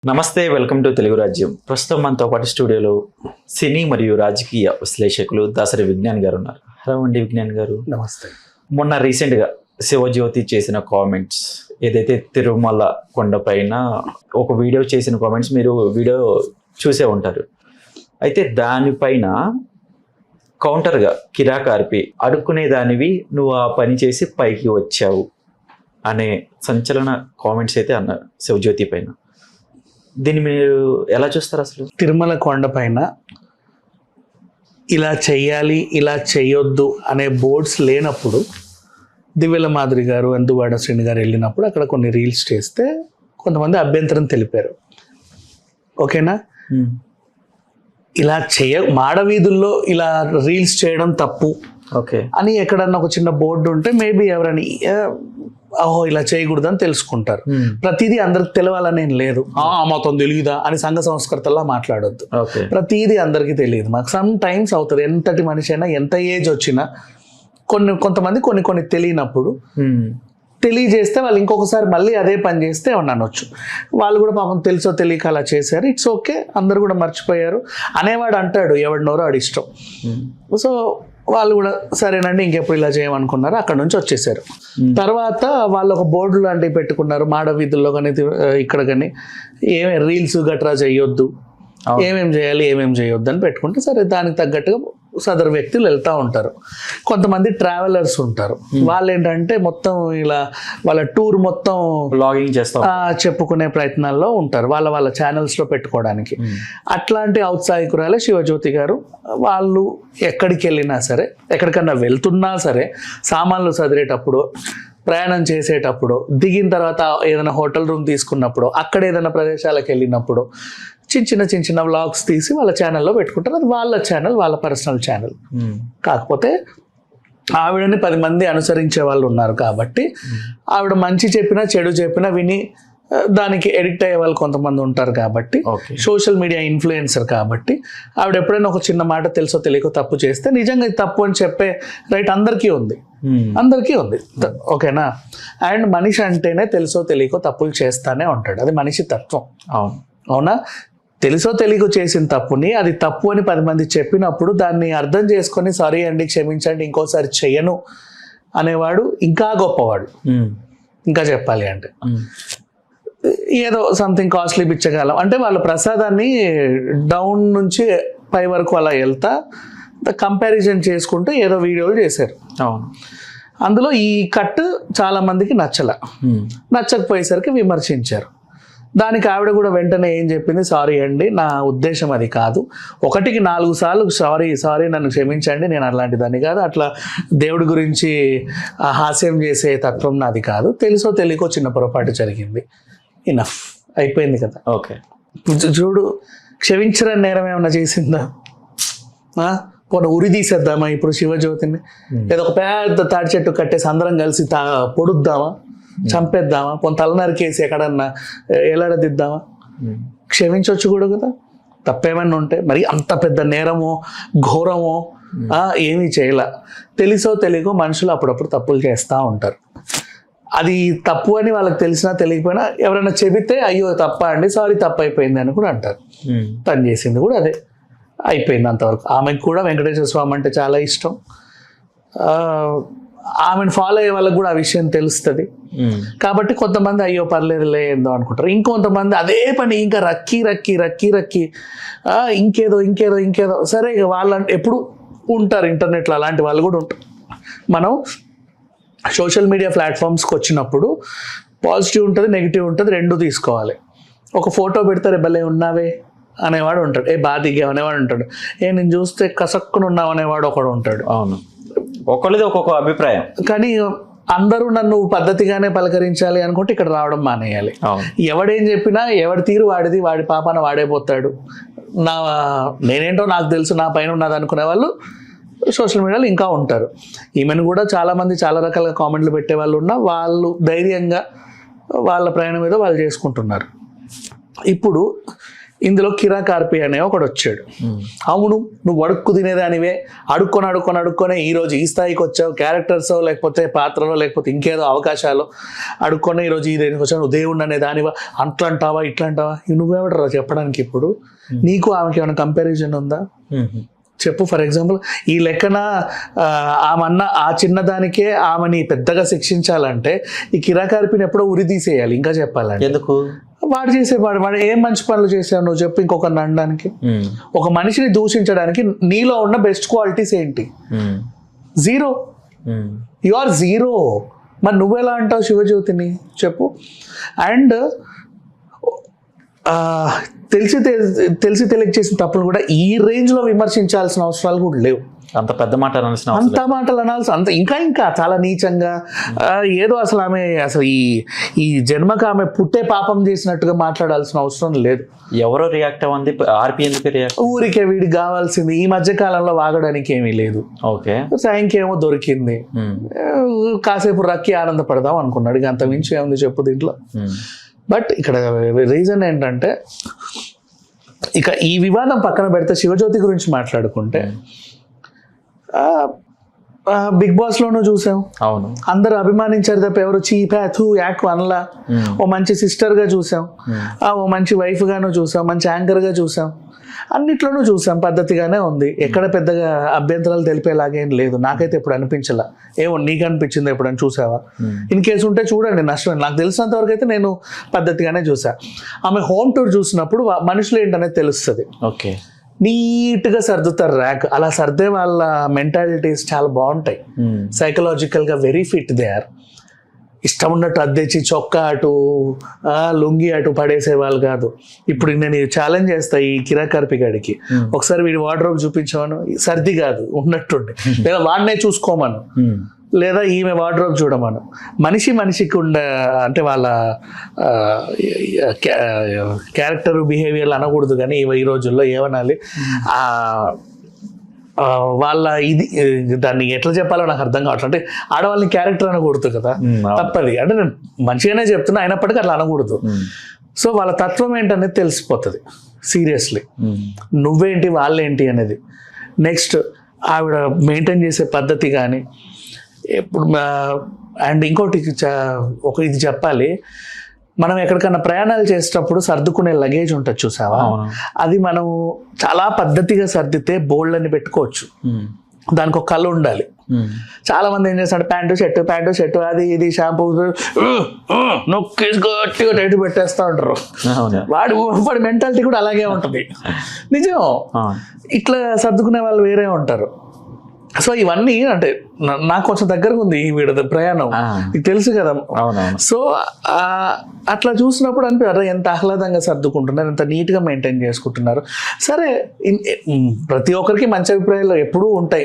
నమస్తే, welcome to Telugu రాజ్యం. ప్రస్తుతం మనతో పాటు స్టూడియోలో సినీ మరియు రాజకీయ విశ్లేషకులు దాసరి విజ్ఞాన్ గారు ఉన్నారు. హలో అండి విజ్ఞాన్ గారు. నమస్తే. మొన్న రీసెంట్గా శివజ్యోతి చేసిన కామెంట్స్, ఏదైతే తిరుమల కొండపైన ఒక వీడియో చేసిన కామెంట్స్ మీరు వీడియో చూసే ఉంటారు. అయితే దానిపైన కౌంటర్గా కిరాకార్పి అడుక్కునే దానివి నువ్వు ఆ పని చేసి పైకి వచ్చావు అనే సంచలన కామెంట్స్ అయితే అన్నారు శివజ్యోతి పైన. దీన్ని మీరు ఎలా చూస్తారు? అసలు తిరుమల కొండ పైన ఇలా చెయ్యాలి ఇలా చేయొద్దు అనే బోర్డ్స్ లేనప్పుడు దివ్యల మాధురి గారు అందువాడ శ్రేణి గారు వెళ్ళినప్పుడు అక్కడ కొన్ని రీల్స్ చేస్తే కొంతమంది అభ్యంతరం తెలిపారు. ఓకేనా, ఇలా మాడవీధుల్లో ఇలా రీల్స్ చేయడం తప్పు ఓకే అని ఎక్కడన్నా ఒక చిన్న బోర్డు ఉంటే మేబీ ఎవరని ఓహో ఇలా చేయకూడదు అని తెలుసుకుంటారు. ప్రతిదీ అందరికి తెలవాలని లేదు. మొత్తం తెలియదా అని సంఘ సంస్కృతల్లా మాట్లాడొద్దు. ప్రతిదీ అందరికీ తెలియదు. మాకు సమ్ టైమ్స్ అవుతుంది. ఎంతటి మనిషి అయినా ఎంత ఏజ్ వచ్చినా కొంతమంది కొన్ని తెలియనప్పుడు తెలియజేస్తే వాళ్ళు ఇంకొకసారి మళ్ళీ అదే పని చేస్తే ఏమన్నా అనొచ్చు. వాళ్ళు కూడా పాపం తెలుసో తెలియక అలా చేశారు, ఇట్స్ ఓకే, అందరు కూడా మర్చిపోయారు అనేవాడు అంటాడు, ఎవడినోరో ఆడి ఇష్టం. సో వాళ్ళు కూడా సరేనండి ఇంకెప్పుడు ఇలా చేయమనుకున్నారు, అక్కడ నుంచి వచ్చేసారు. తర్వాత వాళ్ళు ఒక బోర్డు లాంటివి పెట్టుకున్నారు, మాడ వీధుల్లో కానీ ఇక్కడ కానీ ఏమేమి రీల్స్ గట్రా చేయొద్దు, ఏమేమి చేయాలి ఏమేమి చేయొద్దు అని పెట్టుకుంటే సరే దానికి తగ్గట్టుగా సదరు వ్యక్తులు వెళ్తూ ఉంటారు. కొంతమంది ట్రావెలర్స్ ఉంటారు, వాళ్ళు ఏంటంటే మొత్తం ఇలా వాళ్ళ టూర్ మొత్తం బ్లాగింగ్ చేస్తా చెప్పుకునే ప్రయత్నాల్లో ఉంటారు, వాళ్ళ ఛానల్స్లో పెట్టుకోవడానికి. అట్లాంటి ఔత్సాహికురాలే శివజ్యోతి గారు. వాళ్ళు ఎక్కడికి వెళ్ళినా సరే, ఎక్కడికన్నా వెళ్తున్నా సరే, సామాన్లు సదిరేటప్పుడు, ప్రయాణం చేసేటప్పుడు, దిగిన తర్వాత ఏదైనా హోటల్ రూమ్ తీసుకున్నప్పుడు, అక్కడ ఏదైనా ప్రదేశాలకు వెళ్ళినప్పుడు చిన్న వ్లాగ్స్ తీసి వాళ్ళ ఛానల్లో పెట్టుకుంటారు. అది వాళ్ళ ఛానల్, వాళ్ళ పర్సనల్ ఛానల్. కాకపోతే ఆవిడని 10 మంది అనుసరించే వాళ్ళు ఉన్నారు కాబట్టి ఆవిడ మంచి చెప్పినా చెడు చెప్పినా విని దానికి ఎడిక్ట్ అయ్యే వాళ్ళు కొంతమంది ఉంటారు కాబట్టి, సోషల్ మీడియా ఇన్ఫ్లుయెన్సర్ కాబట్టి ఆవిడ ఎప్పుడైనా ఒక చిన్న మాట తెలుసో తెలియకో తప్పు చేస్తే నిజంగా ఇది తప్పు అని చెప్పే రైట్ అందరికీ ఉంది. ఓకేనా. అండ్ మనిషి అంటేనే తెలుసో తెలియకో తప్పులు చేస్తానే ఉంటాడు, అది మనిషి తత్వం. అవునా. తెలుసో తెలియకో చేసిన తప్పుని అది తప్పు అని 10 మంది చెప్పినప్పుడు దాన్ని అర్థం చేసుకొని సారీ అండి క్షమించండి ఇంకోసారి చెయ్యను అనేవాడు ఇంకా గొప్పవాడు. ఇంకా చెప్పాలి అంటే ఏదో సంథింగ్ కాస్ట్లీ పిచ్చగలం అంటే వాళ్ళ ప్రసాదాన్ని డౌన్ నుంచి పై వరకు అలా వెళ్తా కంపారిజన్ చేసుకుంటూ ఏదో వీడియోలు చేశారు. అందులో ఈ కట్ చాలా మందికి నచ్చకపోయేసరికి విమర్శించారు. దానికి ఆవిడ కూడా వెంటనే ఏం చెప్పింది, సారీ అండి నా ఉద్దేశం అది కాదు, 1కి 4 సార్లు సారీ నన్ను క్షమించండి, నేను అలాంటి దాన్ని కాదు, అట్లా దేవుడి గురించి హాస్యం చేసే తత్వం నాది కాదు, తెలుసో తెలియకో చిన్న పొరపాటు జరిగింది, ఇనఫ్ అయిపోయింది కదా. ఓకే చూడు, క్షమించరని నేరం ఏమన్నా చేసిందా? పోనీ ఉరి తీసేద్దామా ఇప్పుడు శివజ్యోతిని? లేదా ఒక పెద్ద తాడి చెట్టు కట్టేసి అందరం కలిసి పొడుద్దామా, చంపేద్దామా, పోనీ తల నరికేసి ఎక్కడన్నా ఎలాడదిద్దామా? క్షమించవచ్చు కూడా కదా. తప్పేమన్నా ఉంటే మరి అంత పెద్ద నేరమో ఘోరమో ఏమీ చేయలే. తెలుసో తెలియకో మనుషులు అప్పుడప్పుడు తప్పులు చేస్తూ ఉంటారు. అది తప్పు అని వాళ్ళకి తెలిసినా తెలియకపోయినా ఎవరైనా చెబితే అయ్యో తప్ప అండి, సారీ తప్పు అయిపోయింది అని కూడా అంటారు. తను చేసింది కూడా అదే, అయిపోయింది అంతవరకు. ఆమెకు కూడా వెంకటేశ్వర స్వామి అంటే చాలా ఇష్టం. ఆమెను ఫాలో అయ్యే వాళ్ళకి కూడా ఆ విషయం తెలుస్తుంది కాబట్టి కొంతమంది అయ్యో పర్లేదులే ఏందో అనుకుంటారు. ఇంకొంతమంది అదే పని ఇంకా రక్కి ఇంకేదో సరే వాళ్ళు ఎప్పుడు ఉంటారు ఇంటర్నెట్లో, అలాంటి వాళ్ళు కూడా ఉంటారు. మనం సోషల్ మీడియా ప్లాట్ఫామ్స్కి వచ్చినప్పుడు పాజిటివ్ ఉంటుంది నెగిటివ్ ఉంటుంది, 2 తీసుకోవాలి. ఒక ఫోటో పెడితే రెబ్బలే ఉన్నావే అనేవాడు ఉంటాడు, బాధిగా అనేవాడు ఉంటాడు, నేను చూస్తే కసక్కుని ఉన్నావు అనేవాడు ఒకడు ఉంటాడు. అవును, ఒకళ్ళది ఒక్కొక్క అభిప్రాయం. కానీ అందరూ నన్ను పద్ధతిగానే పలకరించాలి అనుకుంటే ఇక్కడ రావడం మానేయాలి. ఎవడేం చెప్పినా ఎవడి తీరు వాడిది, వాడి పాపాన వాడే పోతాడు, నేనేంటో నాకు తెలుసు, నా పైన ఉన్నది అనుకునే వాళ్ళు సోషల్ మీడియాలో ఇంకా ఉంటారు. ఈమెను కూడా చాలామంది చాలా రకాలుగా కామెంట్లు పెట్టే వాళ్ళు ఉన్నా వాళ్ళు ధైర్యంగా వాళ్ళ ప్రయాణం మీద వాళ్ళు చేసుకుంటున్నారు. ఇప్పుడు ఇందులో కిరా కార్పి అనే ఒకడు వచ్చాడు. అవును, నువ్వు అడుక్కు తినేదానివే, అడుక్కొని ఈరోజు ఈ స్థాయికి వచ్చావు, క్యారెక్టర్స్ లేకపోతే పాత్రలో లేకపోతే ఇంకేదో అవకాశాలు అడుక్కొని ఈరోజు ఈ దేనికి వచ్చావు, నువ్వు దేవుడు అనే దానివా, అట్లా అంటావా ఇట్లా అంటావా, నువ్వేమంటారా చెప్పడానికి? ఇప్పుడు నీకు ఆమెకి ఏమైనా కంపారిజన్ ఉందా చెప్పు. ఫర్ ఎగ్జాంపుల్ ఈ లెక్కన ఆమెన్న ఆ చిన్నదానికే ఆమెని పెద్దగా శిక్షించాలంటే ఈ కిరా కార్పిని ఎప్పుడో ఉరి తీసేయాలి. ఇంకా చెప్పాలంటే ఎందుకు? వాడు ఏం మంచి పనులు చేసావు నువ్వు చెప్పు ఇంకొకరిని అనడానికి? ఒక మనిషిని దూషించడానికి నీలో ఉన్న బెస్ట్ క్వాలిటీస్ ఏంటి? జీరో. You are zero. మరి నువ్వెలా అంటావు శివజ్యోతిని చెప్పు? అండ్ తెలిసి తెలియక చేసిన తప్పులు కూడా ఈ రేంజ్ లో విమర్శించాల్సిన అవసరాలు కూడా లేవు. అంత పెద్ద మాట అనాల్సిన అంత మాటలు అనాల్సి అంత ఇంకా చాలా నీచంగా ఏదో అసలు ఆమె అసలు ఈ జన్మకు ఆమె పుట్టే పాపం చేసినట్టుగా మాట్లాడాల్సిన అవసరం లేదు. ఎవరో రియాక్ట్ అవ్వండి, ఆర్పి ఎందుకు రియాక్ట్? ఊరికే వీడికి కావాల్సింది ఈ మధ్య కాలంలో వాగడానికి ఏమీ లేదు. ఓకే, సాయంకేమో దొరికింది, కాసేపు రక్కి ఆనందపడదాం అనుకున్నాడు. ఇక అంత మించి ఏముంది చెప్పు దీంట్లో? బట్ ఇక్కడ రీజన్ ఏంటంటే, ఇక ఈ వివాదం పక్కన పెడితే శివజ్యోతి గురించి మాట్లాడుకుంటే, బిగ్ బాస్ లోనూ చూసాం. అవును, అందరూ అభిమానించారు తప్ప ఎవరు చీపాథు యాక్ అనలా. ఓ మంచి సిస్టర్ గా చూసాం, ఓ మంచి వైఫ్ గాను చూసాం, మంచి యాంకర్ గా చూసాం, అన్నిట్లోనూ చూసాం. పద్ధతిగానే ఉంది, ఎక్కడ పెద్దగా అభ్యంతరాలు తెలిపేలాగేం లేదు. నాకైతే ఎప్పుడు అనిపించలా. ఏమో నీకు అనిపించింది ఎప్పుడైనా చూసావా? ఇన్ కేసు ఉంటే చూడండి, నష్టం. నాకు తెలిసినంత వరకు అయితే నేను పద్ధతిగానే చూసా. ఆమె హోమ్ టూర్ చూసినప్పుడు మనుషులు ఏంటనేది తెలుస్తుంది. ఓకే, నీట్గా సర్దుతారు ర్యాక్. అలా సర్దే వాళ్ళ మెంటాలిటీస్ చాలా బాగుంటాయి. సైకలాజికల్ గా వెరీ ఫిట్ దే ఆర్. ఇష్టం ఉన్నట్టు అద్దెచ్చి చొక్కా అటు లుంగి అటు పడేసే వాళ్ళు కాదు. ఇప్పుడు నేను ఛాలెంజ్ చేస్తా ఈ కిరా కార్పిగాడికి, ఒకసారి వీడి వార్డ్రోబ్ చూపించమను, సర్ది కాదు ఉన్నట్టుండి, లేదా వాడినే చూసుకోమను, లేదా ఈమె వార్డ్రోబ్ చూడమను. మనిషికి అంటే వాళ్ళ క్యారెక్టర్ బిహేవియర్ అనకూడదు, కానీ ఈ రోజుల్లో ఏమనాలి, వాళ్ళ ఇది దాన్ని ఎట్లా చెప్పాలో నాకు అర్థం కావట్లేదు. అంటే ఆడవాళ్ళని క్యారెక్టర్ అనకూడదు కదా, తప్పది. అంటే నేను మంచిగానే చెప్తున్నా, అయినప్పటికీ అట్లా అనకూడదు. సో వాళ్ళ తత్వం ఏంటనేది తెలిసిపోతుంది సీరియస్లీ, నువ్వేంటి వాళ్ళేంటి అనేది. నెక్స్ట్ ఆవిడ మెయింటైన్ చేసే పద్ధతి కానీ ఇప్పుడు. అండ్ ఇంకోటి ఇది చెప్పాలి, మనం ఎక్కడికన్నా ప్రయాణాలు చేసేటప్పుడు సర్దుకునే లగేజ్ ఉంటుంది చూసావా, అది మనం చాలా పద్ధతిగా సర్దితే బోల్డ్ని పెట్టుకోవచ్చు. దానికి ఒక కళ్ళు ఉండాలి. చాలా మంది ఏం చేస్తాడు, ప్యాంటు షర్టు అది ఇది షాంపూ నొక్కేసి గట్టిగా టైట్ పెట్టేస్తా ఉంటారు. వాడి మెంటాలిటీ కూడా అలాగే ఉంటుంది. నిజం, ఇట్లా సర్దుకునే వాళ్ళు వేరే ఉంటారు. సో ఇవన్నీ అంటే నాకు కొంచెం దగ్గరగా ఉంది ఈ వీడి ప్రయాణం, నీకు తెలుసు కదా. సో అట్లా చూసినప్పుడు అనిపించారు, ఎంత ఆహ్లాదంగా సర్దుకుంటున్నారు, ఎంత నీట్గా మెయింటైన్ చేసుకుంటున్నారు. సరే, ప్రతి ఒక్కరికి మంచి అభిప్రాయాలు ఎప్పుడూ ఉంటాయి.